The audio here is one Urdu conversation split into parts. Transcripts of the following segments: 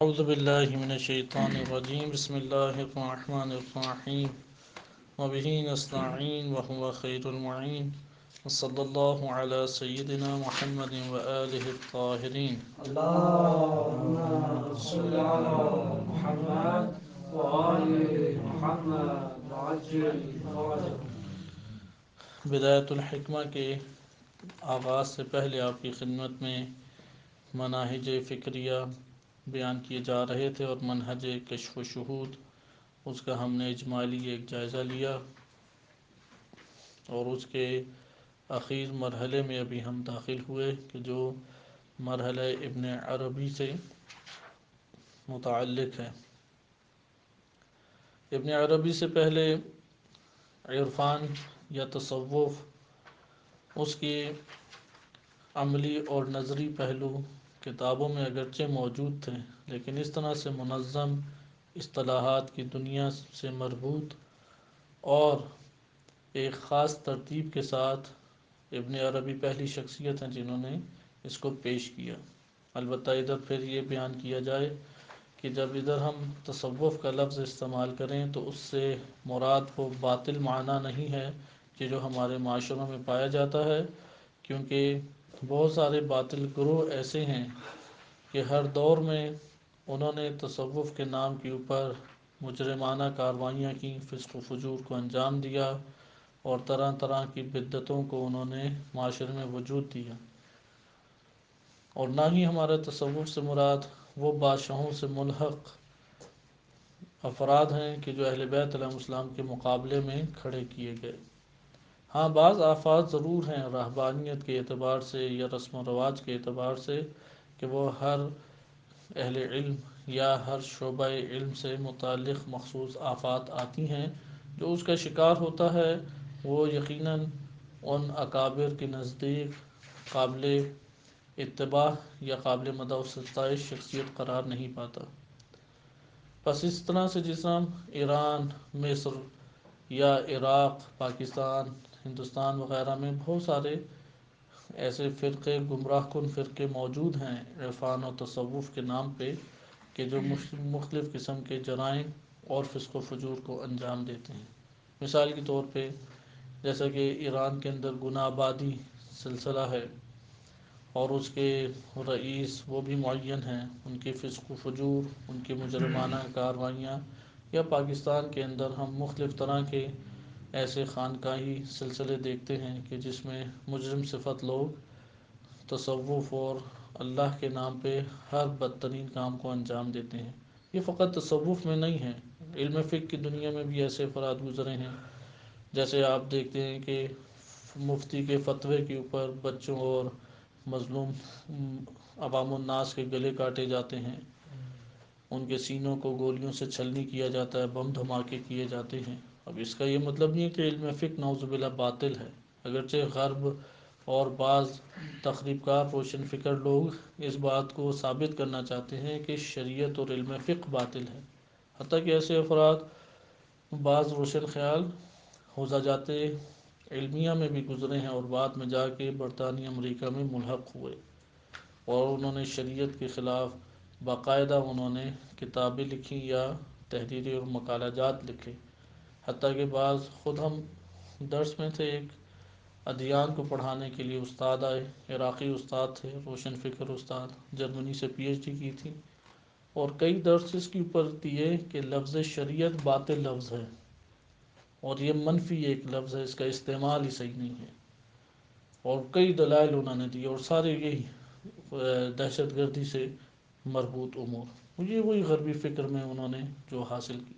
اعوذ باللہ من الشیطان الرجیم بسم اللہ الرحمن الرحیم وبہ نستعین وهو خیر المعین وصلی اللہ علی سیدنا محمد وآلہ الطاہرین اللهم صل على محمد وآل محمد وعجل فرجهم. بدایت الحکمہ کے آغاز سے پہلے آپ کی خدمت میں مناہج فکریہ بیان کیے جا رہے تھے اور منہج کشف و شہود اس کا ہم نے اجمالی ایک جائزہ لیا اور اس کے اخیر مرحلے میں ابھی ہم داخل ہوئے کہ جو مرحلہ ابن عربی سے متعلق ہے. ابن عربی سے پہلے عرفان یا تصوف اس کی عملی اور نظری پہلو کتابوں میں اگرچہ موجود تھے لیکن اس طرح سے منظم اصطلاحات کی دنیا سے مربوط اور ایک خاص ترتیب کے ساتھ ابن عربی پہلی شخصیت ہیں جنہوں نے اس کو پیش کیا. البتہ ادھر پھر یہ بیان کیا جائے کہ جب ادھر ہم تصوف کا لفظ استعمال کریں تو اس سے مراد وہ باطل معنی نہیں ہے کہ جو ہمارے معاشروں میں پایا جاتا ہے، کیونکہ بہت سارے باطل گروہ ایسے ہیں کہ ہر دور میں انہوں نے تصوف کے نام کے اوپر مجرمانہ کارروائیاں کی، فسق و فجور کو انجام دیا اور طرح طرح کی بدعتوں کو انہوں نے معاشرے میں وجود دیا. اور نہ ہی ہمارے تصوف سے مراد وہ بادشاہوں سے ملحق افراد ہیں کہ جو اہل بیت علیہ السلام کے مقابلے میں کھڑے کیے گئے. ہاں بعض آفات ضرور ہیں رہبانیت کے اعتبار سے یا رسم و رواج کے اعتبار سے کہ وہ ہر اہل علم یا ہر شعبہ علم سے متعلق مخصوص آفات آتی ہیں. جو اس کا شکار ہوتا ہے وہ یقیناً ان اکابر کے نزدیک قابل اتباع یا قابل مدح و ستائش شخصیت قرار نہیں پاتا. بس اس طرح سے جس طرح ایران، مصر یا عراق، پاکستان، ہندوستان وغیرہ میں بہت سارے ایسے فرقے گمراہ کن فرقے موجود ہیں عرفان و تصوف کے نام پہ کہ جو مختلف قسم کے جرائم اور فسق و فجور کو انجام دیتے ہیں. مثال کے طور پہ جیسا کہ ایران کے اندر گناہ آبادی سلسلہ ہے اور اس کے رئیس وہ بھی معین ہیں، ان کے فسق و فجور، ان کے مجرمانہ کارروائیاں، یا پاکستان کے اندر ہم مختلف طرح کے ایسے خانقاہی سلسلے دیکھتے ہیں کہ جس میں مجرم صفت لوگ تصوف اور اللہ کے نام پہ ہر بدترین کام کو انجام دیتے ہیں. یہ فقط تصوف میں نہیں ہے، علم فقہ کی دنیا میں بھی ایسے افراد گزرے ہیں. جیسے آپ دیکھتے ہیں کہ مفتی کے فتوے کے اوپر بچوں اور مظلوم عوام الناس کے گلے کاٹے جاتے ہیں، ان کے سینوں کو گولیوں سے چھلنی کیا جاتا ہے، بم دھماکے کیے جاتے ہیں. اب اس کا یہ مطلب نہیں ہے کہ علم فقہ نعوذ باللہ باطل ہے، اگرچہ غرب اور بعض تخریب کار روشن فکر لوگ اس بات کو ثابت کرنا چاہتے ہیں کہ شریعت اور علم فقہ باطل ہے. حتیٰ کہ ایسے افراد بعض روشن خیال حوزہ جات علمیہ میں بھی گزرے ہیں اور بعد میں جا کے برطانیہ امریکہ میں ملحق ہوئے اور انہوں نے شریعت کے خلاف باقاعدہ انہوں نے کتابیں لکھی یا تحریری اور مقالہ جات لکھے. حتیٰ کہ بعض خود ہم درس میں تھے، ایک ادیان کو پڑھانے کے لیے استاد آئے، عراقی استاد تھے، روشن فکر استاد، جرمنی سے پی ایچ ڈی کی تھی، اور کئی درس اس کے اوپر دیے کہ لفظ شریعت باطل لفظ ہے اور یہ منفی ایک لفظ ہے، اس کا استعمال ہی صحیح نہیں ہے، اور کئی دلائل انہوں نے دی اور سارے یہی دہشت گردی سے مربوط امور، یہ وہی غربی فکر میں انہوں نے جو حاصل کی.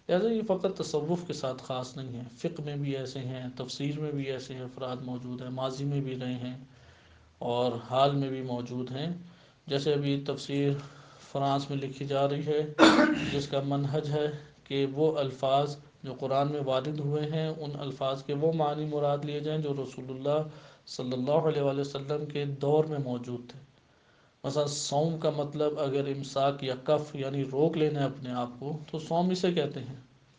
لہٰذا یہ فقط تصوف کے ساتھ خاص نہیں ہے، فقہ میں بھی ایسے ہیں، تفسیر میں بھی ایسے افراد موجود ہیں، ماضی میں بھی رہے ہیں اور حال میں بھی موجود ہیں. جیسے ابھی تفسیر فرانس میں لکھی جا رہی ہے جس کا منہج ہے کہ وہ الفاظ جو قرآن میں وارد ہوئے ہیں ان الفاظ کے وہ معنی مراد لیے جائیں جو رسول اللہ صلی اللہ علیہ وآلہ وسلم کے دور میں موجود تھے. مثلا صوم کا مطلب اگر امساک یا کف یعنی روک لینا ہے اپنے آپ کو تو صوم اسے کہتے ہیں.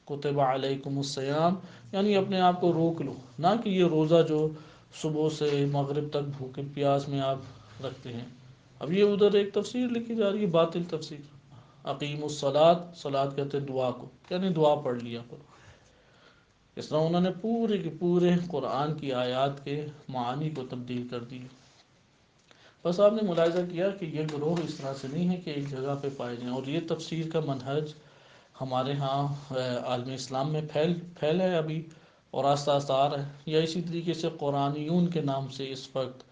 کتب علیکم الصیام یعنی اپنے آپ کو روک لو، نہ کہ یہ روزہ جو صبح سے مغرب تک بھوکے پیاس میں آپ رکھتے ہیں. اب یہ ادھر ایک تفسیر لکھی جا رہی ہے باطل تفسیر. اقیم الصلاۃ، صلاۃ کہتے ہیں دعا کو، یعنی دعا پڑھ لیا کرو۔ اس طرح انہوں نے پورے کے پورے قرآن کی آیات کے معانی کو تبدیل کر دیا۔ بس آپ نے ملاحظہ کیا کہ یہ گروہ اس طرح سے نہیں ہے کہ ایک جگہ پہ پائے جائیں، اور یہ تفسیر کا منہج ہمارے ہاں عالم اسلام میں پھیل ہے ابھی، اور آہستہ آہستہ آ رہا ہے۔ یا اسی طریقے سے قرآنیون کے نام سے اس وقت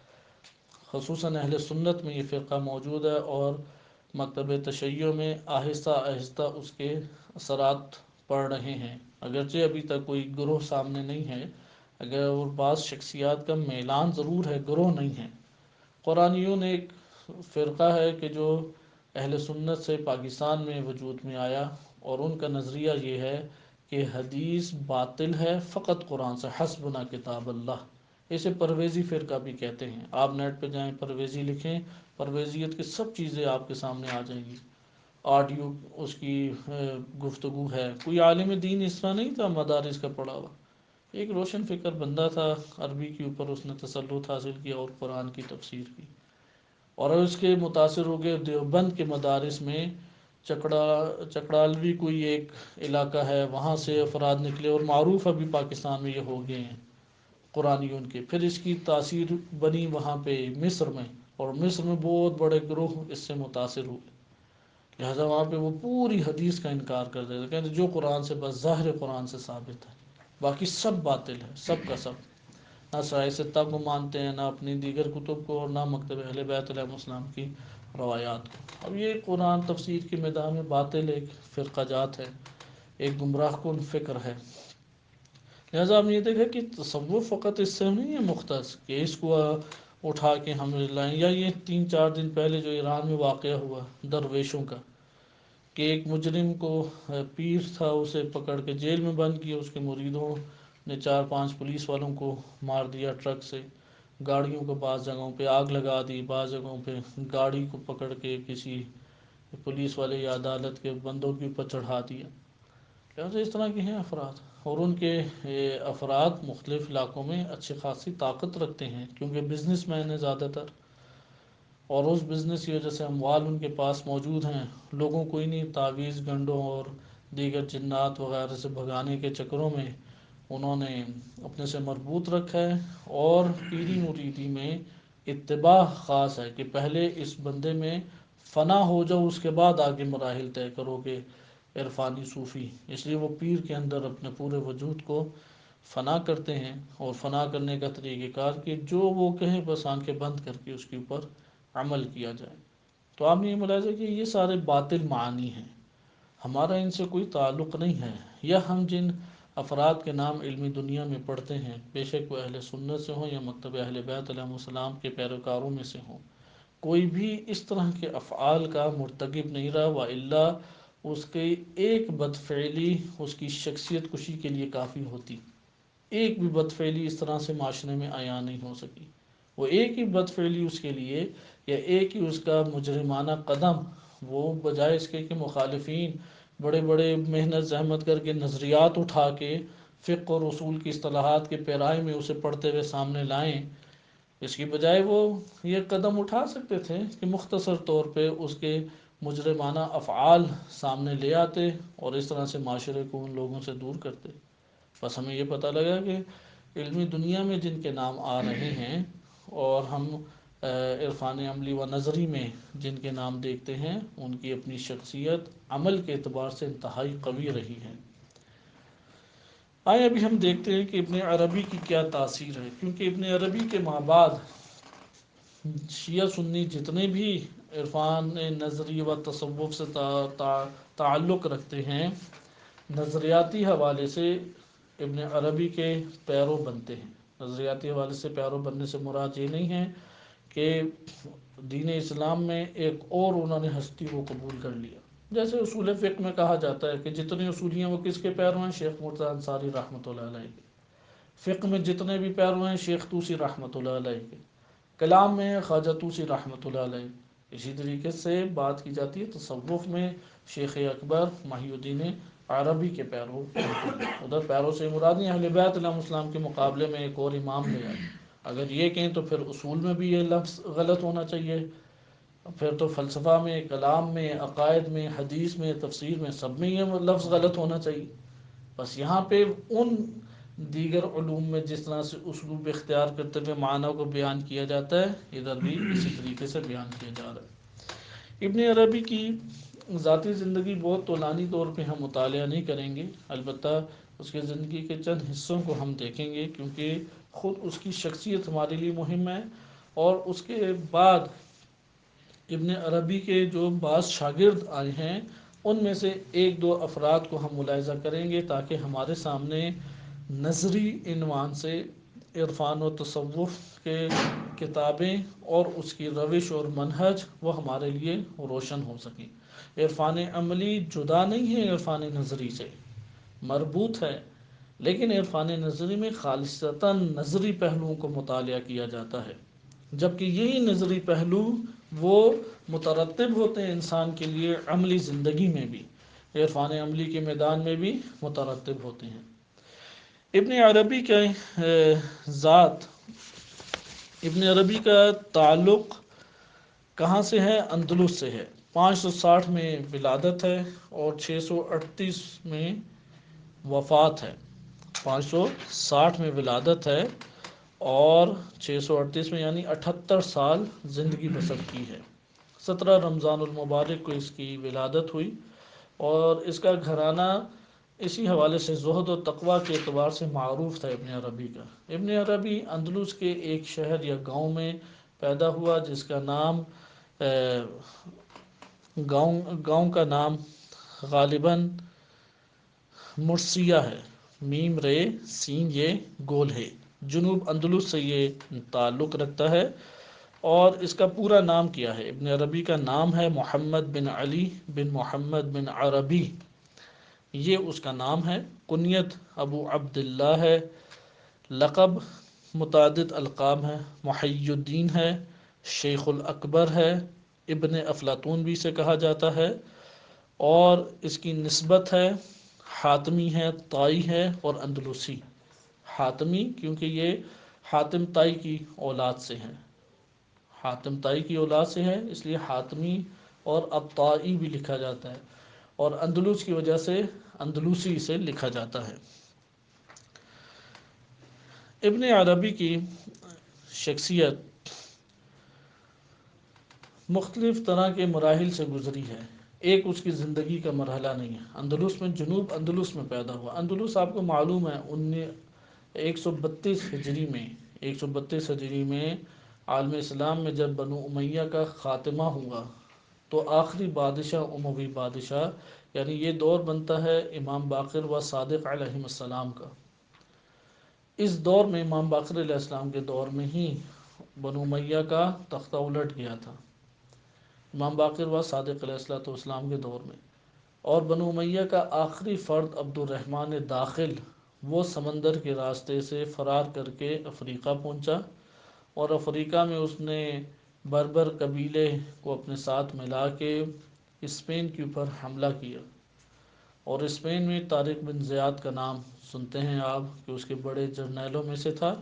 خصوصاً اہل سنت میں یہ فرقہ موجود ہے، اور مکتب تشیع میں آہستہ آہستہ اس کے اثرات پڑ رہے ہیں، اگرچہ ابھی تک کوئی گروہ سامنے نہیں ہے، اگر اور بعض شخصیات کا میلان ضرور ہے، گروہ نہیں ہے۔ قرآنیون ایک فرقہ ہے کہ جو اہل سنت سے پاکستان میں وجود میں آیا، اور ان کا نظریہ یہ ہے کہ حدیث باطل ہے فقط قرآن سے، حسبنا کتاب اللہ۔ اسے پرویزی فرقہ بھی کہتے ہیں۔ آپ نیٹ پہ جائیں، پرویزی لکھیں، پرویزیت کی سب چیزیں آپ کے سامنے آ جائیں گی، آڈیو اس کی گفتگو ہے۔ کوئی عالم دین اس طرح نہیں تھا مدارس کا پڑھا ہوا، ایک روشن فکر بندہ تھا، عربی کے اوپر اس نے تسلط حاصل کیا اور قرآن کی تفسیر کی، اور اس کے متاثر ہو گئے دیوبند کے مدارس میں۔ چکڑالوی کوئی ایک علاقہ ہے، وہاں سے افراد نکلے اور معروف ابھی پاکستان میں یہ ہو گئے ہیں قرآنیون کے۔ پھر اس کی تاثیر بنی وہاں پہ مصر میں، اور مصر میں بہت بڑے گروہ اس سے متاثر ہوئے، لہذا وہاں پہ وہ پوری حدیث کا انکار کر دیتے، کہتے جو قرآن سے بس ظاہر قرآن سے ثابت ہے، باقی سب باطل ہے، سب کا سب۔ نہ سرائے ستہ کو مانتے ہیں، نہ اپنی دیگر کتب کو، اور نہ مکتب اہل بیت علیہ السلام کی روایات کو۔ اب یہ قرآن تفسیر کے میدان میں باطل ایک فرقہ جات ہے، ایک گمراہ کن فکر ہے۔ لہٰذا آپ نے یہ دیکھا کہ تصوف فقط اس سے نہیں ہے مختص کہ اس کو اٹھا کے ہم لائیں، یا یہ 3-4 دن پہلے جو ایران میں واقعہ ہوا درویشوں کا، کہ ایک مجرم کو پیر تھا اسے پکڑ کے جیل میں بند کیا، اس کے مریدوں نے 4-5 پولیس والوں کو مار دیا ٹرک سے، گاڑیوں کو بعض جگہوں پہ آگ لگا دی، بعض جگہوں پہ گاڑی کو پکڑ کے کسی پولیس والے یا عدالت کے بندوں کے اوپر چڑھا دیا۔ لہٰذا اس طرح کے ہیں افراد، اور ان کے افراد مختلف علاقوں میں اچھی خاصی طاقت رکھتے ہیں، کیونکہ بزنس مین ہیں زیادہ تر، اور اس بزنس کی وجہ سے اموال ان کے پاس موجود ہیں۔ لوگوں کو انہیں تعویذ گنڈوں اور دیگر جنات وغیرہ سے بھگانے کے چکروں میں انہوں نے اپنے سے مربوط رکھا ہے، اور پیری مریدی میں اتباع خاص ہے کہ پہلے اس بندے میں فنا ہو جاؤ، اس کے بعد آگے مراحل طے کرو گے عرفانی صوفی۔ اس لیے وہ پیر کے اندر اپنے پورے وجود کو فنا کرتے ہیں، اور فنا کرنے کا طریقہ کار کہ جو وہ کہیں بس آنکھیں بند کر کے اس کے اوپر عمل کیا جائے۔ تو آپ نے یہ ملاحظہ کہ یہ سارے باطل معانی ہیں، ہمارا ان سے کوئی تعلق نہیں ہے۔ یا ہم جن افراد کے نام علمی دنیا میں پڑھتے ہیں، بے شک وہ اہل سنت سے ہوں یا مکتب اہل بیت علیہ السلام کے پیروکاروں میں سے ہوں، کوئی بھی اس طرح کے افعال کا مرتکب نہیں رہا، وإلا اس کی ایک بدفعلی اس کی شخصیت کشی کے لیے کافی ہوتی۔ ایک بھی بدفعلی اس طرح سے معاشرے میں عیاں نہیں ہو سکی، وہ ایک ہی بدفعلی اس کے لیے، یا ایک ہی اس کا مجرمانہ قدم، وہ بجائے اس کے کہ مخالفین بڑے بڑے محنت زحمت کر کے نظریات اٹھا کے فقہ اور اصول کی اصطلاحات کے پیرائی میں اسے پڑھتے ہوئے سامنے لائیں، اس کی بجائے وہ یہ قدم اٹھا سکتے تھے کہ مختصر طور پہ اس کے مجرمانہ افعال سامنے لے آتے، اور اس طرح سے معاشرے کو ان لوگوں سے دور کرتے۔ بس ہمیں یہ پتہ لگا کہ علمی دنیا میں جن کے نام آ رہے ہیں، اور ہم عرفان عملی و نظری میں جن کے نام دیکھتے ہیں، ان کی اپنی شخصیت عمل کے اعتبار سے انتہائی قوی رہی ہے۔ آئے ابھی ہم دیکھتے ہیں کہ ابن عربی کی کیا تاثیر ہے، کیونکہ ابن عربی کے ماں بعد شیعہ سنی جتنے بھی عرفان نظری و تصوف سے تعلق رکھتے ہیں، نظریاتی حوالے سے ابن عربی کے پیرو بنتے ہیں۔ نظریاتی حوالے سے پیرو بننے سے مراد یہ نہیں ہے کہ دین اسلام میں ایک اور انہوں نے ہستی کو قبول کر لیا۔ جیسے اصول فقہ میں کہا جاتا ہے کہ جتنے اصولی ہیں وہ کس کے پیرو ہیں؟ شیخ مرتضیٰ انصاری رحمۃ اللہ علیہ کے۔ فقہ میں جتنے بھی پیرو ہیں شیخ طوسی رحمۃ اللہ علیہ کے۔ کلام میں خواجہ طوسی رحمۃ اللہ علیہ۔ اسی طریقے سے بات کی جاتی ہے تصوف میں شیخ اکبر محی الدین عربی کے پیرو بنتے ہیں۔ ادھر پیرو سے مراد نہیں، اہل بیت علیہ السلام کے مقابلے میں ایک اور امام لے آئے۔ اگر یہ کہیں تو پھر اصول میں بھی یہ لفظ غلط ہونا چاہیے، پھر تو فلسفہ میں، کلام میں، عقائد میں، حدیث میں، تفسیر میں، سب میں یہ لفظ غلط ہونا چاہیے۔ بس یہاں پہ ان دیگر علوم میں جس طرح سے اسلوب اختیار کرتے ہوئے معنی کو بیان کیا جاتا ہے، ادھر بھی اسی طریقے سے بیان کیا جا رہا ہے۔ ابن عربی کی ذاتی زندگی بہت طولانی طور پہ ہم مطالعہ نہیں کریں گے، البتہ اس کے زندگی کے چند حصوں کو ہم دیکھیں گے، کیونکہ خود اس کی شخصیت ہمارے لیے مہم ہے، اور اس کے بعد ابن عربی کے جو بعض شاگرد آئے ہیں ان میں سے ایک دو افراد کو ہم ملاحظہ کریں گے، تاکہ ہمارے سامنے نظری عنوان سے عرفان و تصوف کے کتابیں اور اس کی روش اور منہج وہ ہمارے لیے روشن ہو سکیں۔ عرفان عملی جدا نہیں ہے عرفان نظری سے، مربوط ہے، لیکن عرفان نظری میں خالصتاً نظری پہلوؤں کو مطالعہ کیا جاتا ہے، جبکہ یہی نظری پہلو وہ مترتب ہوتے ہیں انسان کے لیے عملی زندگی میں بھی، عرفان عملی کے میدان میں بھی مترتب ہوتے ہیں۔ ابن عربی کا ذات، ابن عربی کا تعلق کہاں سے ہے؟ اندلس سے ہے۔ 560 میں ولادت ہے اور 638 میں وفات ہے۔ 560 میں ولادت ہے اور 638 میں، یعنی 78 سال زندگی بسر کی ہے۔ 17 رمضان المبارک کو اس کی ولادت ہوئی، اور اس کا گھرانہ اسی حوالے سے زہد و تقوی کے اعتبار سے معروف تھا ابن عربی کا۔ ابن عربی اندلس کے ایک شہر یا گاؤں میں پیدا ہوا، جس کا نام گاؤں کا نام غالباً مرسیہ ہے، میم رے سین یہ گول ہے، جنوب اندلس سے یہ تعلق رکھتا ہے۔ اور اس کا پورا نام کیا ہے؟ ابن عربی کا نام ہے محمد بن علی بن محمد بن عربی، یہ اس کا نام ہے۔ کنیت ابو عبداللہ ہے، لقب متعدد القاب ہیں، محی الدین ہے، شیخ الاکبر ہے، ابن افلاطون بھی اسے کہا جاتا ہے، اور اس کی نسبت ہے حاتمی ہے، طائی ہے اور اندلسی۔ حاتمی کیونکہ یہ حاتم طائی کی اولاد سے ہیں، حاتم طائی کی اولاد سے ہے، اس لیے حاتمی اور الطائی بھی لکھا جاتا ہے، اور اندلس کی وجہ سے اندلوسی سے لکھا جاتا ہے۔ ابن عربی کی شخصیت مختلف طرح کے مراحل سے گزری ہے، ایک اس کی زندگی کا مرحلہ نہیں ہے۔ اندلس میں، جنوب اندلس میں پیدا ہوا۔ اندلس آپ کو معلوم ہے 132 ہجری میں، 132 ہجری میں عالم اسلام میں جب بنو امیہ کا خاتمہ ہوا، تو آخری بادشاہ اموی بادشاہ، یعنی یہ دور بنتا ہے امام باقر و صادق علیہ السلام کا۔ اس دور میں، امام باقر علیہ السلام کے دور میں ہی بنو امیہ کا تختہ الٹ گیا تھا، امام باقر و صادق علیہ السلام کے دور میں، اور بنو امیہ کا آخری فرد عبد الرحمن داخل، وہ سمندر کے راستے سے فرار کر کے افریقہ پہنچا، اور افریقہ میں اس نے بربر قبیلے کو اپنے ساتھ ملا کے اسپین کے اوپر حملہ کیا، اور اسپین میں طارق بن زیاد کا نام سنتے ہیں آپ، کہ اس کے بڑے جرنیلوں میں سے تھا،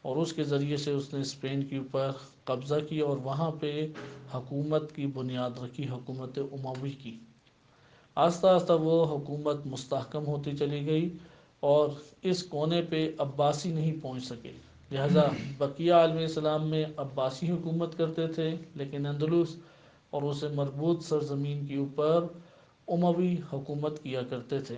اور اس کے ذریعے سے اس نے اسپین کے اوپر قبضہ کیا اور وہاں پہ حکومت کی بنیاد رکھی، حکومت اموی کی۔ آہستہ آہستہ وہ حکومت مستحکم ہوتی چلی گئی، اور اس کونے پہ عباسی نہیں پہنچ سکے، لہذا بقیہ عالم اسلام میں عباسی حکومت کرتے تھے، لیکن اندلس اور اسے مربوط سرزمین کے اوپر اموی حکومت کیا کرتے تھے۔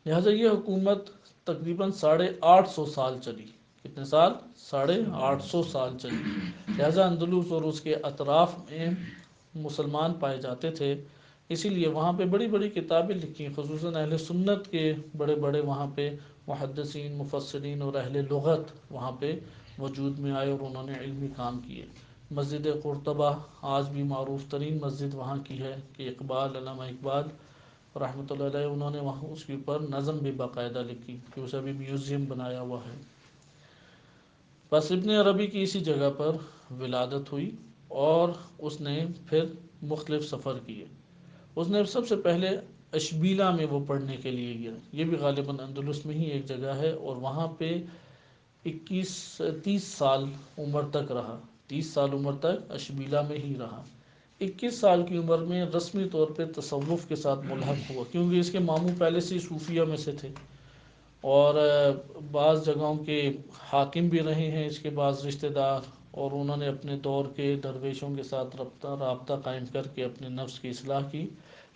لہذا یہ حکومت تقریباً 850 سال چلی۔ کتنے سال؟ 850 سال چلی۔ لہذا اندلس اور اس کے اطراف میں مسلمان پائے جاتے تھے، اسی لیے وہاں پہ بڑی بڑی کتابیں لکھی، خصوصاً اہل سنت کے بڑے بڑے وہاں پہ محدثین، مفسرین اور اہل لغت وہاں پہ وجود میں آئے، اور انہوں نے علمی کام کیے۔ مسجد قرطبہ آج بھی معروف ترین مسجد وہاں کی ہے، کہ اقبال، علامہ اقبال رحمۃ اللہ علیہ، انہوں نے وہاں اس کے اوپر نظم بھی باقاعدہ لکھی، کہ اسے ابھی میوزیم بنایا ہوا ہے۔ بس ابن عربی کی اسی جگہ پر ولادت ہوئی، اور اس نے پھر مختلف سفر کیے۔ اس نے سب سے پہلے اشبیلا میں وہ پڑھنے کے لیے گیا، یہ بھی غالباً اندلس میں ہی ایک جگہ ہے، اور وہاں پہ 30 سال عمر تک رہا۔ 30 سال عمر تک اشبیلا میں ہی رہا۔ 21 سال کی عمر میں رسمی طور پہ تصوف کے ساتھ ملحق ہوا، کیونکہ اس کے ماموں پہلے سے ہی صوفیہ میں سے تھے، اور بعض جگہوں کے حاکم بھی رہے ہیں اس کے بعض رشتہ دار، اور انہوں نے اپنے دور کے درویشوں کے ساتھ رابطہ قائم کر کے اپنے نفس کی اصلاح کی،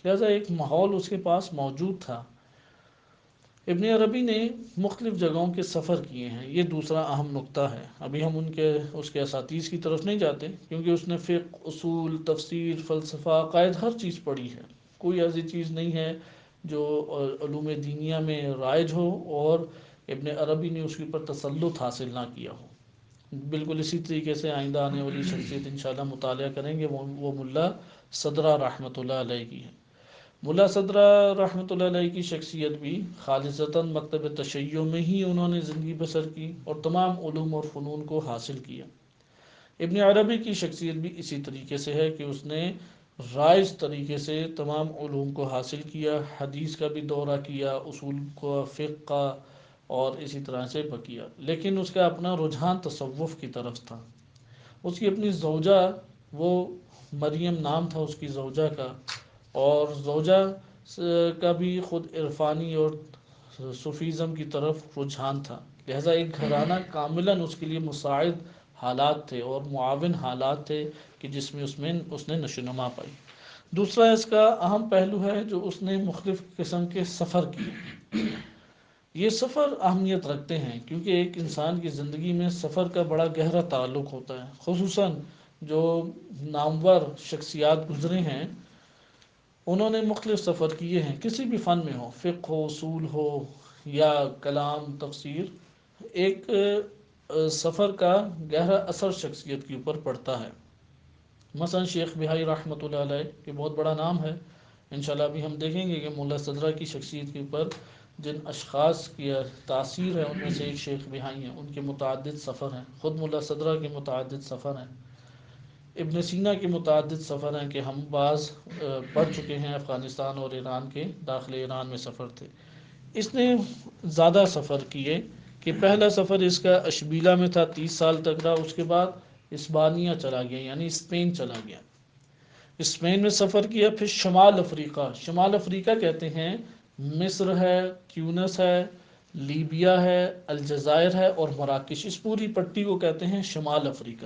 لہذا ایک ماحول اس کے پاس موجود تھا۔ ابن عربی نے مختلف جگہوں کے سفر کیے ہیں، یہ دوسرا اہم نقطہ ہے۔ ابھی ہم اس کے اساتذ کی طرف نہیں جاتے، کیونکہ اس نے فقہ، اصول، تفسیر، فلسفہ، عقائد، ہر چیز پڑھی ہے۔ کوئی ایسی چیز نہیں ہے جو علوم دینیہ میں رائج ہو اور ابن عربی نے اس کے اوپر تسلط حاصل نہ کیا ہو۔ بالکل اسی طریقے سے آئندہ آنے والی شخصیت انشاءاللہ مطالعہ کریں گے، وہ ملا صدرہ رحمۃ اللہ علیہ کی ہے۔ ملا صدرہ رحمۃ اللہ علیہ کی شخصیت بھی خالصتاً مکتب تشیع میں ہی انہوں نے زندگی بسر کی اور تمام علوم اور فنون کو حاصل کیا۔ ابن عربی کی شخصیت بھی اسی طریقے سے ہے کہ اس نے رائج طریقے سے تمام علوم کو حاصل کیا، حدیث کا بھی دورہ کیا، اصول کو، فقہ کا، اور اسی طرح سے بقیہ، لیکن اس کا اپنا رجحان تصوف کی طرف تھا۔ اس کی اپنی زوجہ، وہ مریم نام تھا اس کی زوجہ کا، اور زوجہ کا بھی خود عرفانی اور صوفیزم کی طرف رجحان تھا، لہذا ایک گھرانہ کاملاً اس کے لیے مساعد حالات تھے اور معاون حالات تھے کہ جس میں اس نے نشو و نما پائی۔ دوسرا اس کا اہم پہلو ہے جو اس نے مختلف قسم کے سفر کیے۔ یہ سفر اہمیت رکھتے ہیں کیونکہ ایک انسان کی زندگی میں سفر کا بڑا گہرا تعلق ہوتا ہے، خصوصاً جو نامور شخصیات گزرے ہیں انہوں نے مختلف سفر کیے ہیں، کسی بھی فن میں ہو، فقہ ہو، اصول ہو، یا کلام، تفسیر، ایک سفر کا گہرا اثر شخصیت کے اوپر پڑتا ہے۔ مثلا شیخ بہائی رحمۃ اللہ علیہ کہ بہت بڑا نام ہے، انشاءاللہ ابھی ہم دیکھیں گے کہ ملا صدرہ کی شخصیت کے اوپر جن اشخاص کی تاثیر ہے ان میں سے ایک شیخ بہائی ہیں، ان کے متعدد سفر ہیں، خود ملا صدرہ کے متعدد سفر ہیں، ابن سینا کے متعدد سفر ہیں کہ ہم بعض پڑھ چکے ہیں، افغانستان اور ایران کے، داخل ایران میں سفر تھے۔ اس نے زیادہ سفر کیے کہ پہلا سفر اس کا اشبیلا میں تھا، 30 سال تک رہا، اس کے بعد اسبانیہ چلا گیا یعنی اسپین چلا گیا، اسپین میں سفر کیا، پھر شمال افریقہ، شمال افریقہ کہتے ہیں مصر ہے، تیونس ہے، لیبیا ہے، الجزائر ہے اور مراکش، اس پوری پٹی کو کہتے ہیں شمال افریقہ۔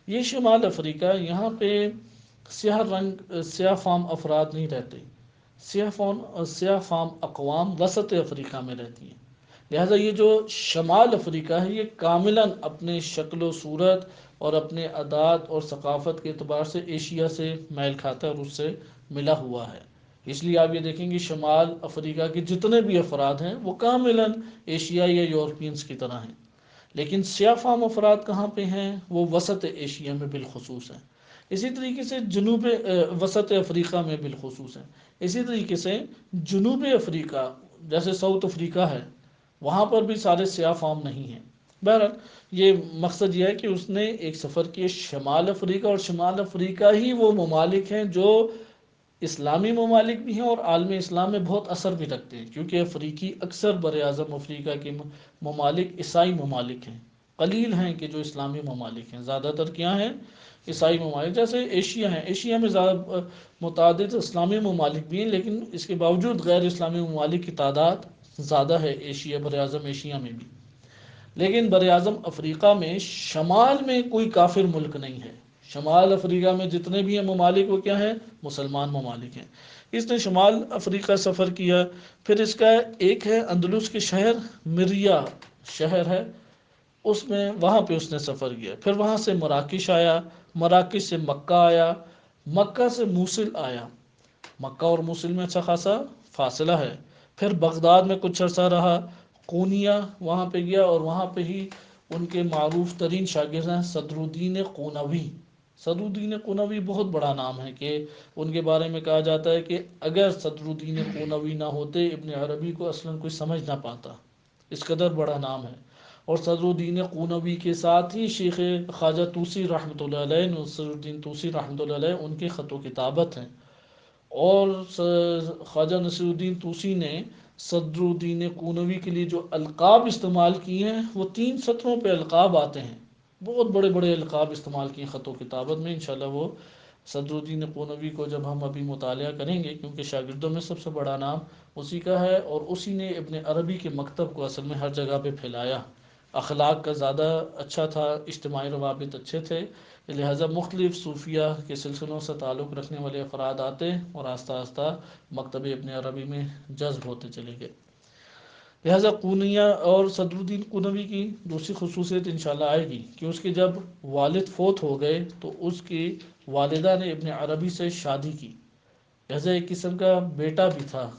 یہ شمال افریقہ، یہاں پہ سیاہ فام افراد نہیں رہتے، سیاہ فام اقوام وسط افریقہ میں رہتی ہیں، لہٰذا یہ جو شمال افریقہ ہے یہ کاملاً اپنے شکل و صورت اور اپنے عادات اور ثقافت کے اعتبار سے ایشیا سے میل کھاتا ہے اور اس سے ملا ہوا ہے۔ اس لیے آپ یہ دیکھیں گے شمال افریقہ کے جتنے بھی افراد ہیں وہ کاملاً ایشیائی یا یورپینز کی طرح ہیں، لیکن سیاہ فام افراد کہاں پہ ہیں؟ وہ وسط ایشیا میں بالخصوص ہیں، اسی طریقے سے جنوب وسط افریقہ میں بالخصوص ہیں، اسی طریقے سے جنوب افریقہ جیسے ساؤتھ افریقہ ہے وہاں پر بھی سارے سیاہ فام نہیں ہیں۔ بہرحال یہ مقصد یہ ہے کہ اس نے ایک سفر کیا شمال افریقہ، اور شمال افریقہ ہی وہ ممالک ہیں جو اسلامی ممالک بھی ہیں اور عالم اسلام میں بہت اثر بھی رکھتے ہیں، کیونکہ افریقی اکثر بر اعظم افریقہ کے ممالک عیسائی ممالک ہیں، قلیل ہیں کہ جو اسلامی ممالک ہیں، زیادہ تر کیا ہیں؟ عیسائی ممالک۔ جیسے ایشیا ہیں، ایشیا میں زیادہ متعدد اسلامی ممالک بھی ہیں، لیکن اس کے باوجود غیر اسلامی ممالک کی تعداد زیادہ ہے ایشیا، بر اعظم ایشیا میں بھی، لیکن بر اعظم افریقہ میں شمال میں کوئی کافر ملک نہیں ہے، شمال افریقہ میں جتنے بھی ہیں ممالک وہ کیا ہیں؟ مسلمان ممالک ہیں۔ اس نے شمال افریقہ سفر کیا، پھر اس کا ایک ہے اندلس کے شہر مریا شہر ہے، اس میں وہاں پہ اس نے سفر کیا، پھر وہاں سے مراکش آیا، مراکش سے مکہ آیا، مکہ سے موصل آیا، مکہ اور موصل میں اچھا خاصا فاصلہ ہے، پھر بغداد میں کچھ عرصہ رہا، قونیہ وہاں پہ گیا، اور وہاں پہ ہی ان کے معروف ترین شاگرد ہیں صدر الدین قونوی۔ صدر الدین قونوی بہت بڑا نام ہے کہ ان کے بارے میں کہا جاتا ہے کہ اگر صدر الدین قونوی نہ ہوتے ابن عربی کو اصلاً کوئی سمجھ نہ پاتا، اس قدر بڑا نام ہے۔ اور صدر الدین قونوی کے ساتھ ہی شیخ خواجہ طوسی رحمۃ اللہ علیہ، نصر الدین طوسی رحمۃ اللہ علیہ، ان کے خط و کتابت ہیں، اور خواجہ نصر الدین طوسی نے صدر الدین قونوی کے لیے جو القاب استعمال کیے ہیں وہ 3 سطروں پہ القاب آتے ہیں، بہت بڑے بڑے القاب استعمال کیے خط و کتابت میں، انشاءاللہ وہ صدر الدین قونوی کو جب ہم ابھی مطالعہ کریں گے، کیونکہ شاگردوں میں سب سے بڑا نام اسی کا ہے، اور اسی نے ابن عربی کے مکتب کو اصل میں ہر جگہ پہ پھیلایا۔ اخلاق کا زیادہ اچھا تھا، اجتماعی روابط اچھے تھے، لہٰذا مختلف صوفیہ کے سلسلوں سے تعلق رکھنے والے افراد آتے اور آہستہ آہستہ مکتب ابن عربی میں جذب ہوتے چلے گئے۔ لہٰذا قونیہ اور صدر الدین قونوی کی دوسری خصوصیت انشاءاللہ آئے گی کہ اس کے جب والد فوت ہو گئے تو اس کی والدہ نے ابن عربی سے شادی کی، لہٰذا ایک قسم کا بیٹا بھی تھا،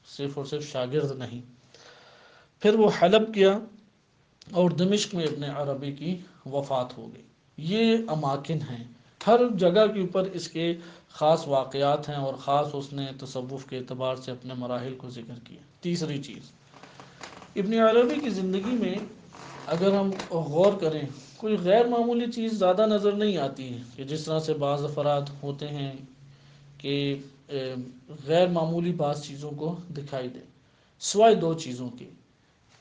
صرف اور صرف شاگرد نہیں۔ پھر وہ حلب کیا اور دمشق میں ابن عربی کی وفات ہو گئی۔ یہ اماکن ہیں، ہر جگہ کے اوپر اس کے خاص واقعات ہیں اور خاص اس نے تصوف کے اعتبار سے اپنے مراحل کو ذکر کیا۔ تیسری چیز، ابن عربی کی زندگی میں اگر ہم غور کریں، کوئی غیر معمولی چیز زیادہ نظر نہیں آتی ہے کہ جس طرح سے بعض افراد ہوتے ہیں کہ غیر معمولی بعض چیزوں کو دکھائی دے، سوائے دو چیزوں کے۔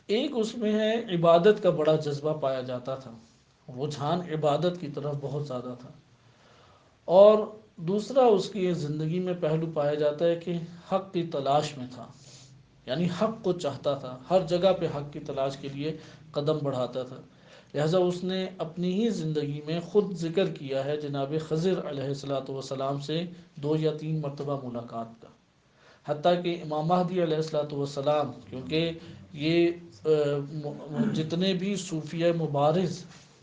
ایک اس میں ہے عبادت کا بڑا جذبہ پایا جاتا تھا، رجحان عبادت کی طرف بہت زیادہ تھا، اور دوسرا اس کی زندگی میں پہلو پایا جاتا ہے کہ حق کی تلاش میں تھا، یعنی حق کو چاہتا تھا، ہر جگہ پہ حق کی تلاش کے لیے قدم بڑھاتا تھا۔ لہٰذا اس نے اپنی ہی زندگی میں خود ذکر کیا ہے جناب خضر علیہ السلام سے 2 یا 3 مرتبہ ملاقات کا، حتیٰ کہ امام مہدی علیہ السلام، کیونکہ یہ جتنے بھی صوفیہ مبارز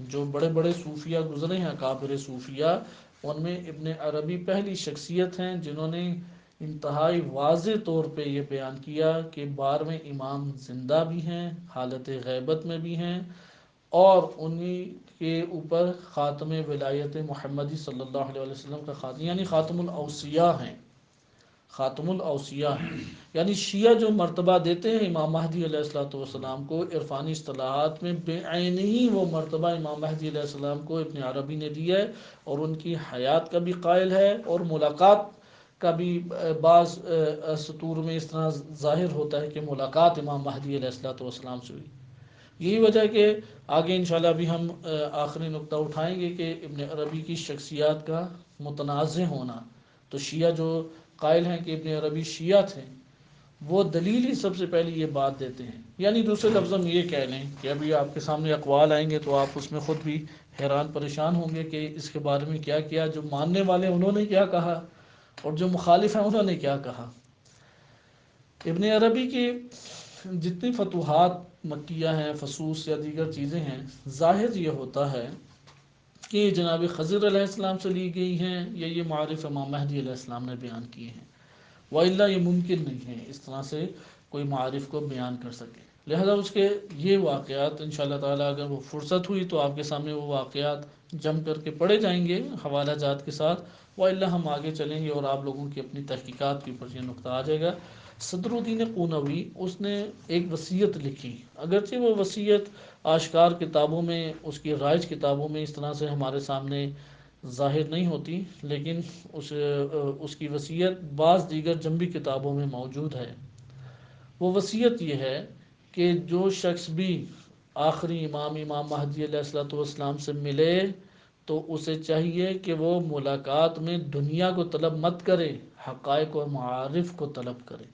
جو بڑے بڑے صوفیہ گزرے ہیں، کابر صوفیہ، ان میں ابن عربی پہلی شخصیت ہیں جنہوں نے انتہائی واضح طور پہ یہ بیان کیا کہ 12ویں امام زندہ بھی ہیں، حالت غیبت میں بھی ہیں، اور انہی کے اوپر خاتم ولایت محمدی صلی اللہ علیہ وسلم کا خاتم، یعنی خاتم الاوصیاء ہیں، خاتم الاوصیاء ہیں۔ یعنی شیعہ جو مرتبہ دیتے ہیں امام مہدی علیہ السلام کو عرفانی اصطلاحات میں، بے عین ہی وہ مرتبہ امام مہدی علیہ السلام کو ابن عربی نے دیا ہے، اور ان کی حیات کا بھی قائل ہے، اور ملاقات کا بھی بعض سطور میں اس طرح ظاہر ہوتا ہے کہ ملاقات امام مہدی علیہ السلام سے ہوئی۔ یہی وجہ ہے کہ آگے انشاءاللہ ابھی ہم آخری نقطہ اٹھائیں گے کہ ابن عربی کی شخصیات کا متنازع ہونا۔ تو شیعہ جو قائل ہیں کہ ابن عربی شیعہ تھے، وہ دلیل ہی سب سے پہلی یہ بات دیتے ہیں، یعنی دوسرے لفظ میں یہ کہہ لیں کہ ابھی آپ کے سامنے اقوال آئیں گے تو آپ اس میں خود بھی حیران پریشان ہوں گے کہ اس کے بارے میں کیا کیا، جو ماننے والے انہوں نے کیا کہا اور جو مخالف ہیں انہوں نے کیا کہا۔ ابن عربی کی جتنی فتوحات مکیہ ہیں، فصوص یا دیگر چیزیں ہیں، ظاہر یہ ہوتا ہے کہ جناب خضر علیہ السلام سے لی گئی ہیں یا یہ معارف امام مہدی علیہ السلام نے بیان کیے ہیں، وإلا یہ ممکن نہیں ہے اس طرح سے کوئی معارف کو بیان کر سکے۔ لہذا اس کے یہ واقعات انشاءاللہ تعالی اگر وہ فرصت ہوئی تو آپ کے سامنے وہ واقعات جم کر کے پڑھے جائیں گے حوالہ جات کے ساتھ، وإلا ہم آگے چلیں گے اور آپ لوگوں کی اپنی تحقیقات کے اوپر یہ نقطہ آ جائے گا۔ صدر الدین قونوی، اس نے ایک وصیت لکھی، اگرچہ وہ وصیت آشکار کتابوں میں، اس کی رائج کتابوں میں اس طرح سے ہمارے سامنے ظاہر نہیں ہوتی، لیکن اس کی وصیت بعض دیگر جنبی کتابوں میں موجود ہے۔ وہ وصیت یہ ہے کہ جو شخص بھی آخری امام مہدی علیہ السلام سے ملے تو اسے چاہیے کہ وہ ملاقات میں دنیا کو طلب مت کرے، حقائق اور معارف کو طلب کرے۔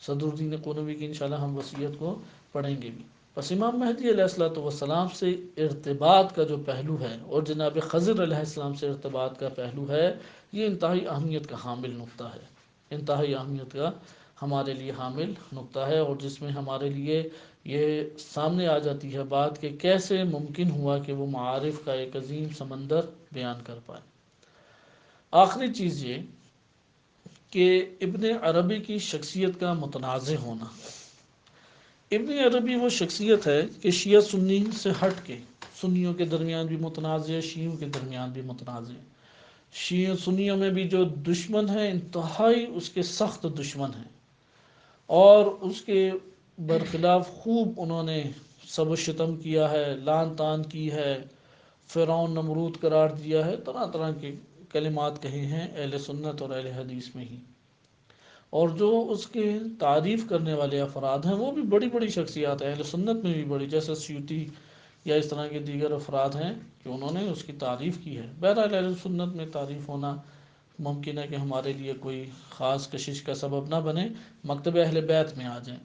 صدر الدین قونوی کی انشاءاللہ ہم وصیت کو پڑھیں گے بھی۔ بس امام مہدی علیہ السلام سے ارتباط کا جو پہلو ہے اور جناب خضر علیہ السلام سے ارتباط کا پہلو ہے، یہ انتہائی اہمیت کا حامل نقطہ ہے، انتہائی اہمیت کا ہمارے لیے حامل نقطہ ہے، اور جس میں ہمارے لیے یہ سامنے آ جاتی ہے بات کہ کیسے ممکن ہوا کہ وہ معارف کا ایک عظیم سمندر بیان کر پائے۔ آخری چیز یہ کہ ابن عربی کی شخصیت کا متنازع ہونا۔ ابن عربی وہ شخصیت ہے کہ شیعہ سنی سے ہٹ کے، سنیوں کے درمیان بھی متنازع، شیعوں کے درمیان بھی متنازع، شیعہ سنیوں میں بھی جو دشمن ہیں انتہائی اس کے سخت دشمن ہیں، اور اس کے برخلاف خوب انہوں نے سب و شتم کیا ہے، لعن طعن کی ہے، فرعون نمرود قرار دیا ہے، طرح طرح کے کلمات کہے ہیں اہل سنت اور اہل حدیث میں ہی۔ اور جو اس کے تعریف کرنے والے افراد ہیں وہ بھی بڑی بڑی شخصیات ہیں اہل سنت میں بھی بڑی، جیسے سیوطی یا اس طرح کے دیگر افراد ہیں کہ انہوں نے اس کی تعریف کی ہے۔ بہرحال اہل سنت میں تعریف ہونا ممکن ہے کہ ہمارے لیے کوئی خاص کشش کا سبب نہ بنے، مکتب اہل بیت میں آ جائیں۔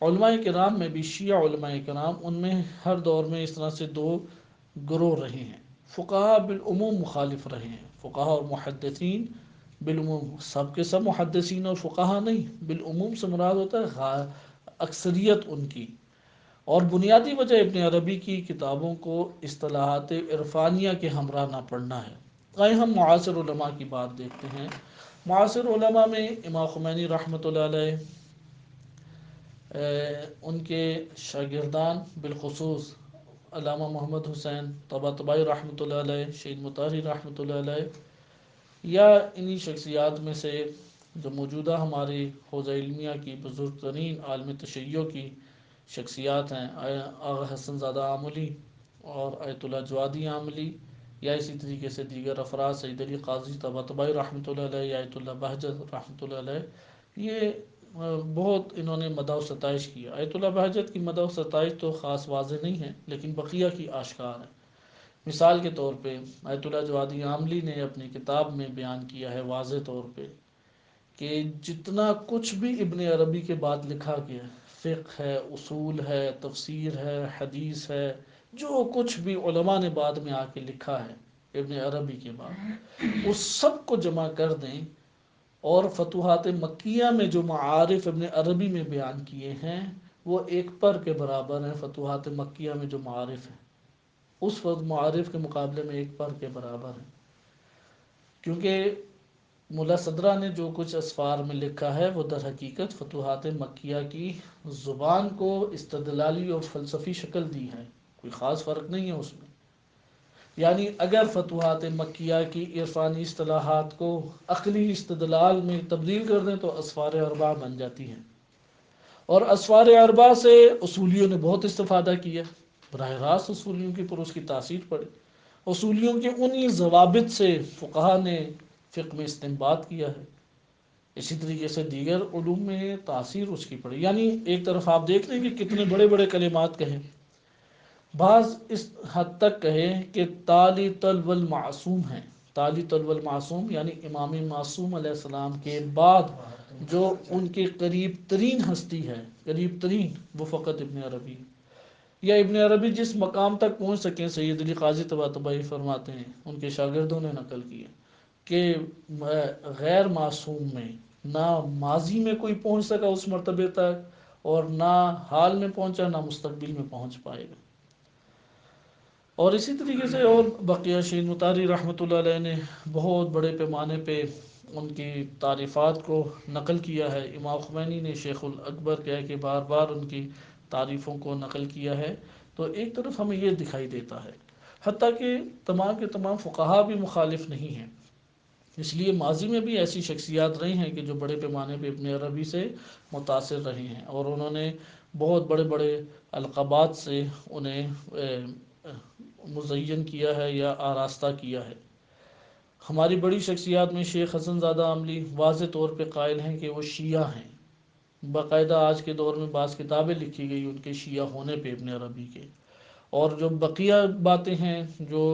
علماء کرام میں بھی شیعہ علماء کرام، ان میں ہر دور میں اس طرح سے دو گروہ رہے ہیں۔ فقہا بالعموم مخالف رہے ہیں، فقہا اور محدثین بالعموم، سب کے سب محدثین اور فقہا نہیں، بالعموم سے مراد ہوتا ہے اکثریت ان کی۔ اور بنیادی وجہ ابن عربی کی کتابوں کو اصطلاحات عرفانیہ کے ہمراہ نہ پڑھنا ہے۔ آئے ہم معاصر علماء کی بات دیکھتے ہیں۔ معاصر علماء میں امام خمینی رحمۃ اللہ علیہ، ان کے شاگردان بالخصوص علامہ محمد حسین طباطبائی رحمۃ اللہ علیہ، شہید مطہری رحمۃ اللہ علیہ، یا انہی شخصیات میں سے جو موجودہ ہماری حوزہ علمیہ کی بزرگ ترین عالم تشیع کی شخصیات ہیں، آغا حسن زادہ آملی اور آیت اللہ جوادی آملی، یا اسی طریقے سے دیگر افراد، سید علی قاضی طباطبائی رحمۃ اللہ علیہ یا آیت اللہ بہجت رحمۃ اللہ علیہ، یہ بہت انہوں نے مدح و ستائش کیا۔ آیت اللہ بہجت کی مدح و ستائش تو خاص واضح نہیں ہے، لیکن بقیہ کی آشکار ہے۔ مثال کے طور پہ آیت اللہ جوادی عاملی نے اپنی کتاب میں بیان کیا ہے واضح طور پہ کہ جتنا کچھ بھی ابن عربی کے بعد لکھا گیا، فقہ ہے، اصول ہے، تفسیر ہے، حدیث ہے، جو کچھ بھی علماء نے بعد میں آ کے لکھا ہے ابن عربی کے بعد، اس سب کو جمع کر دیں اور فتوحات مکیہ میں جو معارف ابن عربی میں بیان کیے ہیں وہ ایک پر کے برابر ہیں۔ فتوحات مکیہ میں جو معارف ہیں اس وقت معارف کے مقابلے میں ایک پر کے برابر ہیں، کیونکہ ملا صدرہ نے جو کچھ اسفار میں لکھا ہے وہ در حقیقت فتوحات مکیہ کی زبان کو استدلالی اور فلسفی شکل دی ہے، کوئی خاص فرق نہیں ہے اس میں۔ یعنی اگر فتوحات مکیہ کی عرفانی اصطلاحات کو عقلی استدلال میں تبدیل کر دیں تو اسفار اربعہ بن جاتی ہیں، اور اسفار اربعہ سے اصولیوں نے بہت استفادہ کیا، براہ راست اصولیوں کی پر اس کی تاثیر پڑی، اصولیوں کے انہی ضوابط سے فقہا نے فقہ میں استنباط کیا ہے، اسی طریقے سے دیگر علوم میں تاثیر اس کی پڑی۔ یعنی ایک طرف آپ دیکھ رہے ہیں کہ کتنے بڑے بڑے کلمات کہیں، بعض اس حد تک کہیں کہ تالی تلو المعصوم ہیں۔ تالی تلو المعصوم یعنی امام معصوم علیہ السلام کے بعد جو ان کے قریب ترین ہستی ہے، قریب ترین، وہ فقط ابن عربی، یا ابن عربی جس مقام تک پہنچ سکیں، سید علی قاضی طباطبائی فرماتے ہیں، ان کے شاگردوں نے نقل کیا کہ غیر معصوم میں نہ ماضی میں کوئی پہنچ سکا اس مرتبے تک، اور نہ حال میں پہنچا، نہ مستقبل میں پہنچ پائے گا۔ اور اسی طریقے سے اور بقیہ شہید مطہری رحمۃ اللہ علیہ نے بہت بڑے پیمانے پہ ان کی تعریفات کو نقل کیا ہے۔ امام خمینی نے شیخ الاکبر کہہ کے بار بار ان کی تعریفوں کو نقل کیا ہے۔ تو ایک طرف ہمیں یہ دکھائی دیتا ہے، حتیٰ کہ تمام کے تمام فقہا بھی مخالف نہیں ہیں، اس لیے ماضی میں بھی ایسی شخصیات رہی ہیں کہ جو بڑے پیمانے پہ ابن عربی سے متاثر رہے ہیں، اور انہوں نے بہت بڑے بڑے القابات سے انہیں مزین کیا ہے یا آراستہ کیا ہے۔ ہماری بڑی شخصیات میں شیخ حسن زادہ عاملی واضح طور پہ قائل ہیں کہ وہ شیعہ ہیں، باقاعدہ آج کے دور میں بعض کتابیں لکھی گئی ان کے شیعہ ہونے پہ ابن عربی کے۔ اور جو بقیہ باتیں ہیں جو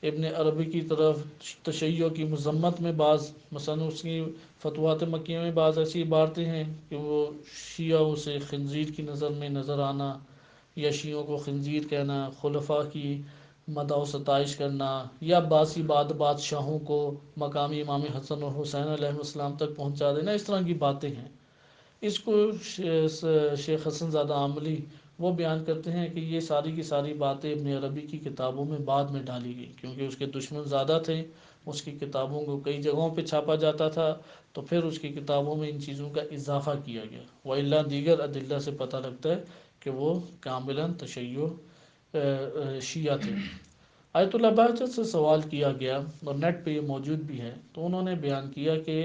ابن عربی کی طرف تشیع کی مذمت میں، بعض مثلا اس کی فتوحات مکیہ میں بعض ایسی عبارتیں ہیں کہ وہ شیعہ سے خنزیر کی نظر میں نظر آنا، یا شیعوں کو خنزیر کہنا، خلفاء کی مدح و ستائش کرنا، یا باسی بادشاہوں کو مقامی امام حسن اور حسین علیہ السلام تک پہنچا دینا، اس طرح کی باتیں ہیں۔ اس کو شیخ حسن زادہ عاملی وہ بیان کرتے ہیں کہ یہ ساری کی ساری باتیں ابن عربی کی کتابوں میں بعد میں ڈالی گئی، کیونکہ اس کے دشمن زیادہ تھے، اس کی کتابوں کو کئی جگہوں پہ چھاپا جاتا تھا، تو پھر اس کی کتابوں میں ان چیزوں کا اضافہ کیا گیا، وَإِلَّا دیگر ادلہ سے پتہ لگتا ہے کہ وہ کاملاً تشیع شیعہ تھے۔ آیت اللہ بہجت سے سوال کیا گیا، اور نیٹ پہ یہ موجود بھی ہے، تو انہوں نے بیان کیا کہ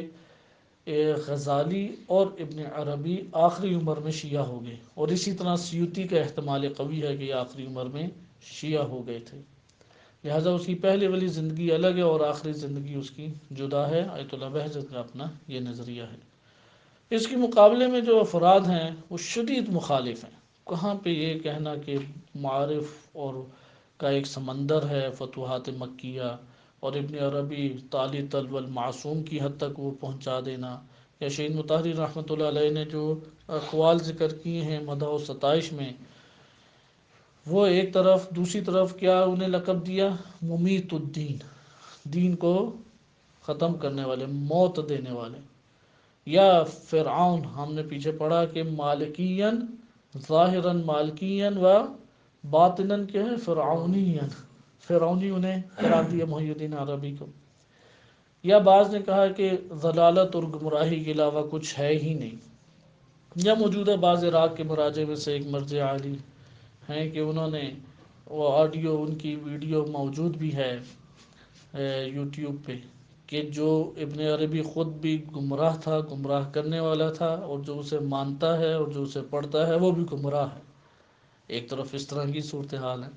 غزالی اور ابن عربی آخری عمر میں شیعہ ہو گئے، اور اسی طرح سیوطی کا احتمال قوی ہے کہ یہ آخری عمر میں شیعہ ہو گئے تھے، لہٰذا اس کی پہلے والی زندگی الگ ہے اور آخری زندگی اس کی جدا ہے۔ آیت اللہ بہجت کا اپنا یہ نظریہ ہے۔ اس کے مقابلے میں جو افراد ہیں وہ شدید مخالف ہیں۔ کہاں پہ یہ کہنا کہ معارف اور کا ایک سمندر ہے فتوحات مکیہ، اور ابن عربی تالی تلو المعصوم کی حد تک وہ پہنچا دینا، یا شہید مطہری رحمۃ اللہ علیہ نے جو اقوال ذکر کیے ہیں مدح و ستائش میں، وہ ایک طرف، دوسری طرف کیا انہیں لقب دیا؟ ممیت الدین، دین کو ختم کرنے والے، موت دینے والے. یا فرعون، ہم نے پیچھے پڑھا کہ مالکین، ظاہراً مالکین و باطناً کیا ہے؟ فرعونین، فرعونی انہیں قرار دیا محی الدین عربی کو. یا بعض نے کہا کہ ضلالت اور گمراہی کے علاوہ کچھ ہے ہی نہیں. یا موجودہ بعض عراق کے مراجع میں سے ایک مرجع عالی ہیں کہ انہوں نے وہ آڈیو، ان کی ویڈیو موجود بھی ہے یوٹیوب پہ، کہ جو ابن عربی خود بھی گمراہ تھا، گمراہ کرنے والا تھا، اور جو اسے مانتا ہے اور جو اسے پڑھتا ہے وہ بھی گمراہ ہے. ایک طرف اس طرح کی صورتحال ہے.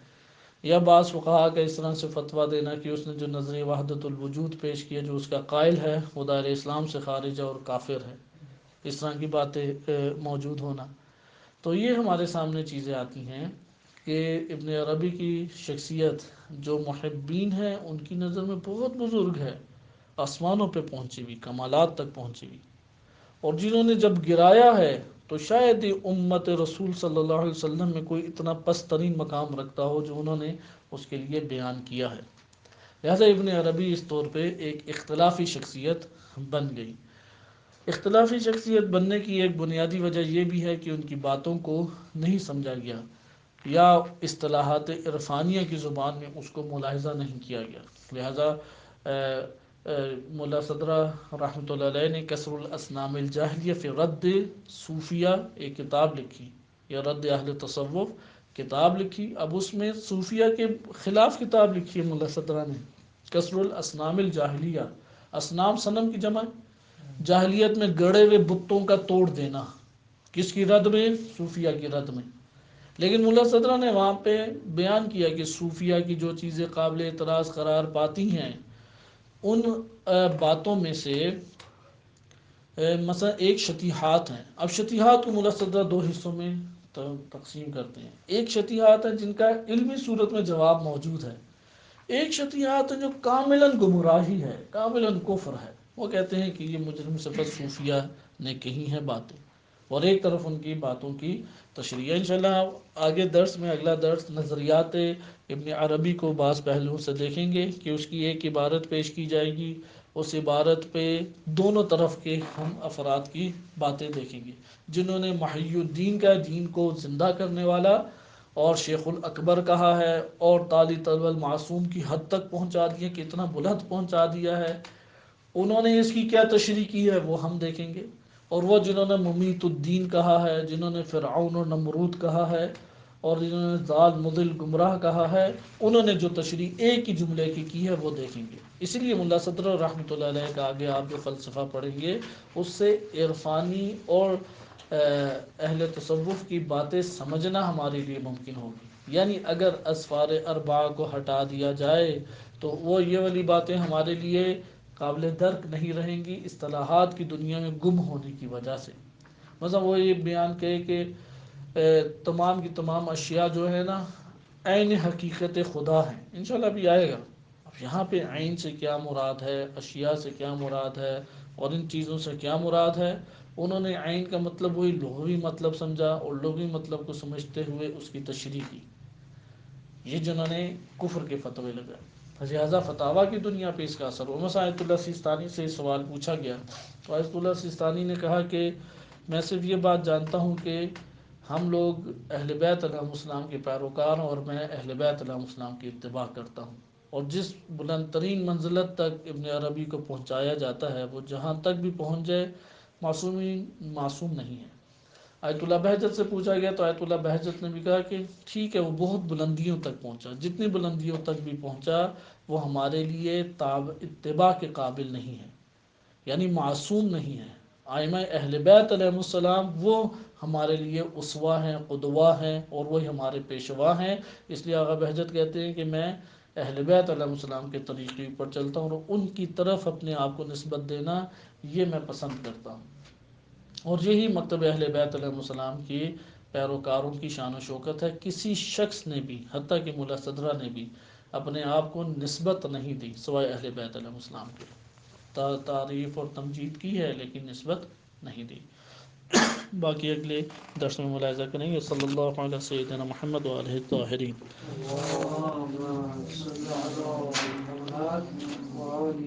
یا بعض فقہا کا اس طرح سے فتویٰ دینا کہ اس نے جو نظریہ وحدت الوجود پیش کیا، جو اس کا قائل ہے وہ دائرہ اسلام سے خارج ہے اور کافر ہے. اس طرح کی باتیں موجود ہونا. تو یہ ہمارے سامنے چیزیں آتی ہیں کہ ابن عربی کی شخصیت جو محبین ہیں ان کی نظر میں بہت بزرگ ہے، آسمانوں پہ پہنچی ہوئی، کمالات تک پہنچی ہوئی. اور جنہوں نے جب گرایا ہے تو شاید ہی امت رسول صلی اللہ علیہ وسلم میں کوئی اتنا پست ترین مقام رکھتا ہو جو انہوں نے اس کے لیے بیان کیا ہے. لہذا ابن عربی اس طور پہ ایک اختلافی شخصیت بن گئی. اختلافی شخصیت بننے کی ایک بنیادی وجہ یہ بھی ہے کہ ان کی باتوں کو نہیں سمجھا گیا، یا اصطلاحات عرفانیہ کی زبان میں اس کو ملاحظہ نہیں کیا گیا. لہذا ملا صدرہ رحمۃ اللہ علیہ نے کسر الاسنام الجاہلیہ فی رد صوفیہ ایک کتاب لکھی، یا رد اہل تصوف کتاب لکھی. اب اس میں صوفیہ کے خلاف کتاب لکھی ہے ملا صدرہ نے، کسر الاسنام الجاہلیہ، اسنام صنم کی جمع، جاہلیت میں گڑے ہوئے بتوں کا توڑ دینا. کس کی رد میں؟ صوفیہ کی رد میں. لیکن ملا صدرہ نے وہاں پہ بیان کیا کہ صوفیہ کی جو چیزیں قابل اعتراض قرار پاتی ہیں، ان باتوں میں سے مثلا ایک شتیحات ہیں. اب شتیحات کو ملا صدرہ دو حصوں میں تقسیم کرتے ہیں. ایک شتیحات ہیں جن کا علمی صورت میں جواب موجود ہے، ایک شتیحات ہیں جو کاملاً گمراہی ہے، کاملاً کفر ہے. وہ کہتے ہیں کہ یہ مجرم صفت صوفیہ نے کہی ہیں باتیں، اور ایک طرف ان کی باتوں کی تشریح. انشاءاللہ آگے درس میں، اگلا درس نظریات ابن عربی کو بعض پہلوؤں سے دیکھیں گے کہ اس کی ایک عبارت پیش کی جائے گی، اس عبارت پہ دونوں طرف کے ہم افراد کی باتیں دیکھیں گے، جنہوں نے محی الدین کا دین کو زندہ کرنے والا اور شیخ الاکبر کہا ہے، اور تالی تلو المعصوم کی حد تک پہنچا دیا کہ اتنا بلند پہنچا دیا ہے، انہوں نے اس کی کیا تشریح کی ہے وہ ہم دیکھیں گے. اور وہ جنہوں نے ممیت الدین کہا ہے، جنہوں نے فرعون و نمرود کہا ہے، اور جنہوں نے ضال مضل گمراہ کہا ہے، انہوں نے جو تشریح ایک ہی جملے کی ہے وہ دیکھیں گے. اس لیے ملا صدر رحمۃ اللہ علیہ کا آگے آپ جو فلسفہ پڑھیں گے اس سے عرفانی اور اہل تصوف کی باتیں سمجھنا ہمارے لیے ممکن ہوگی. یعنی اگر اسفار اربعہ کو ہٹا دیا جائے تو وہ یہ والی باتیں ہمارے لیے قابل درک نہیں رہیں گی، اصطلاحات کی دنیا میں گم ہونے کی وجہ سے. مثلا وہ یہ بیان کہے کہ تمام کی تمام اشیاء جو ہے نا عین حقیقت خدا ہیں. انشاءاللہ ابھی آئے گا. اب یہاں پہ عین سے کیا مراد ہے، اشیاء سے کیا مراد ہے، اور ان چیزوں سے کیا مراد ہے، انہوں نے عین کا مطلب وہی لغوی مطلب سمجھا، اور لغوی مطلب کو سمجھتے ہوئے اس کی تشریح کی. یہ جنہوں نے کفر کے فتوے لگائے. لہذا فتاویٰ کی دنیا پہ اس کا اثر ہو. مثلا آیت اللہ سیستانی سے سوال پوچھا گیا تو آیت اللہ سیستانی نے کہا کہ میں صرف یہ بات جانتا ہوں کہ ہم لوگ اہل بیت علیہ السلام کے پیروکار ہیں، اور میں اہل بیت علیہ السلام کی اتباع کرتا ہوں. اور جس بلند ترین منزلت تک ابن عربی کو پہنچایا جاتا ہے، وہ جہاں تک بھی پہنچ جائے معصومین معصوم نہیں ہے. آیت اللہ بہجت سے پوچھا گیا تو آیت اللہ بہجت نے بھی کہا کہ ٹھیک ہے، وہ بہت بلندیوں تک پہنچا، جتنی بلندیوں تک بھی پہنچا وہ ہمارے لیے اتباع کے قابل نہیں ہے، یعنی معصوم نہیں ہے. ائمہ اہل بیت علیہ السلام وہ ہمارے لیے اسوہ ہیں، قدوہ ہیں، اور وہی ہمارے پیشوا ہیں. اس لیے آقا بہجت کہتے ہیں کہ میں اہل بیت علیہ السلام کے طریقے پر چلتا ہوں، اور ان کی طرف اپنے آپ کو نسبت دینا یہ میں پسند کرتا ہوں. اور یہی مکتب اہل بیت علیہ السلام کی پیروکاروں کی شان و شوکت ہے. کسی شخص نے بھی حتیٰ کہ ملا صدرہ نے بھی اپنے آپ کو نسبت نہیں دی سوائے اہل بیت علیہ السلام کے. تعریف اور تمجید کی ہے لیکن نسبت نہیں دی. باقی اگلے درس میں ملاحظہ کریں گے. صلی اللہ علیہ سیدنا محمد وعلیہ الطاہرین. اللهم صل على محمد وآل